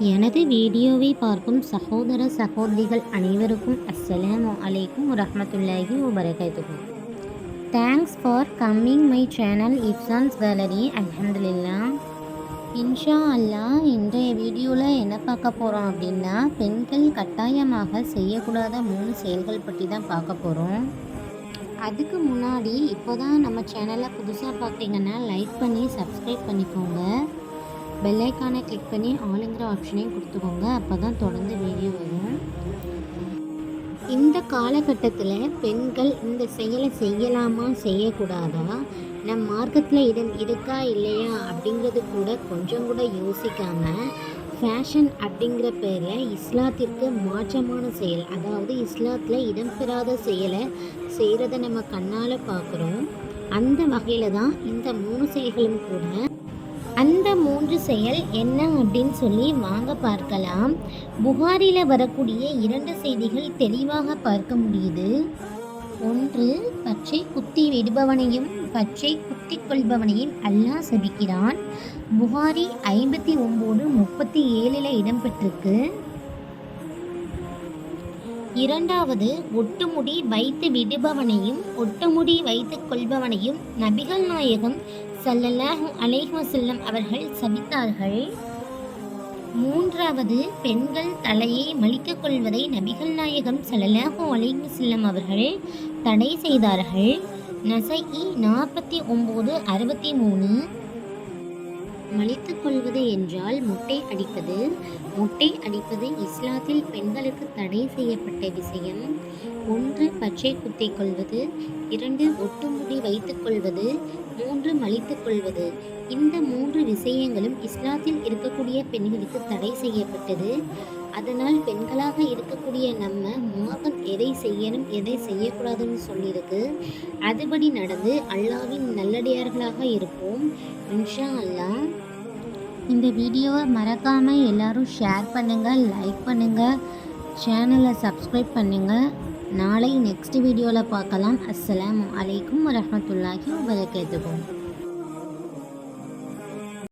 எனது வீடியோவை பார்க்கும் சகோதர சகோதரிகள் அனைவருக்கும் அஸ்ஸலாமு அலைக்கும் வரஹ்மத்துல்லாஹி வபரகாத்துஹு. Thanks for coming my channel இப்சான்ஸ் கேலரி. அல்ஹம்துலில்லாஹ். இன்ஷா அல்லாஹ் இன்றைய வீடியோவில் என்ன பார்க்க போகிறோம் அப்படின்னா, பெண்கள் கட்டாயமாக செய்யக்கூடாத 3 செயல்கள் பற்றி தான் பார்க்க போகிறோம். அதுக்கு முன்னாடி இப்போ தான் நம்ம சேனலை புதுசாக பார்க்குறீங்கன்னா லைக் பண்ணி சப்ஸ்கிரைப் பண்ணிக்கோங்க. பெல் ஐக்கானை கிளிக் பண்ணி ஆளுங்கிற ஆப்ஷனையும் கொடுத்துக்கோங்க. அப்போ தான் தொடர்ந்து வீடியோ வரும். இந்த காலகட்டத்தில் பெண்கள் இந்த செயலை செய்யலாமா செய்யக்கூடாதா, நம் மார்க்கத்தில் இடம் இருக்கா இல்லையா அப்படிங்கிறது கூட கொஞ்சம் கூட யோசிக்காமல் ஃபேஷன் அப்படிங்கிற பேரில் இஸ்லாத்திற்கு மாற்றமான செயல், அதாவது இஸ்லாத்தில் இடம்பெறாத செயலை செய்கிறத நம்ம கண்ணால் பார்க்குறோம். அந்த வகையில் தான் இந்த 3 செயல்களும் கூட. அந்த 3 செயல் என்ன அப்படின்னு சொல்லி வாங்க பார்க்கலாம். புகாரில் வரக்கூடிய 2 செய்திகள் தெளிவாக பார்க்க முடியுது. ஒன்று, பச்சை குத்தி விடுபவனையும் பச்சை குத்தி கொள்பவனையும் அல்லாஹ் சபிக்கிறான். புகாரி 59:37 இடம்பெற்றிருக்கு. இரண்டாவது, ஒட்டுமுடி வைத்து விடுபவனையும் ஒட்டுமுடி வைத்துக் கொள்பவனையும் நபிகள் நாயகம் ஸல்லல்லாஹு அலைஹி வஸல்லம் அவர்கள் சபித்தார்கள். மூன்றாவது, பெண்கள் தலையை மலித்துக் கொள்வதை நபிகள் நாயகம் ஸல்லல்லாஹு அலைஹி வஸல்லம் அவர்கள் தடை செய்தார்கள். நஸஈ 49:63. மலித்துக் கொள்வது என்றால் முட்டை அடிப்பது. முட்டை அடிப்பது இஸ்லாத்தில் பெண்களுக்கு தடை செய்யப்பட்ட விஷயம். 1, பச்சை குத்திக் கொள்வது. 2, ஒட்டுமுடி வைத்துக் கொள்வது. 3, மலித்துக் கொள்வது. இந்த 3 விஷயங்களும் இஸ்லாத்தில் இருக்கக்கூடிய பெண்களுக்கு தடை செய்யப்பட்டது. அதனால் பெண்களாக இருக்கக்கூடிய நம்ம மார்க்கம் எதை செய்யணும் எதை செய்யக்கூடாதுன்னு சொல்லியிருக்கு. அதுபடி நடந்து அல்லாஹ்வின் நல்லடியார்களாக இருப்போம் இன்ஷா அல்லாஹ். இந்த வீடியோவை மறக்காமல் எல்லாரும் ஷேர் பண்ணுங்கள், லைக் பண்ணுங்கள், சேனலை சப்ஸ்கிரைப் பண்ணுங்கள். நாளை நெக்ஸ்ட் வீடியோவில் பார்க்கலாம். அஸ்ஸலாமு அலைக்கும் வரஹ்மத்துல்லாஹி வபரகாத்துஹு.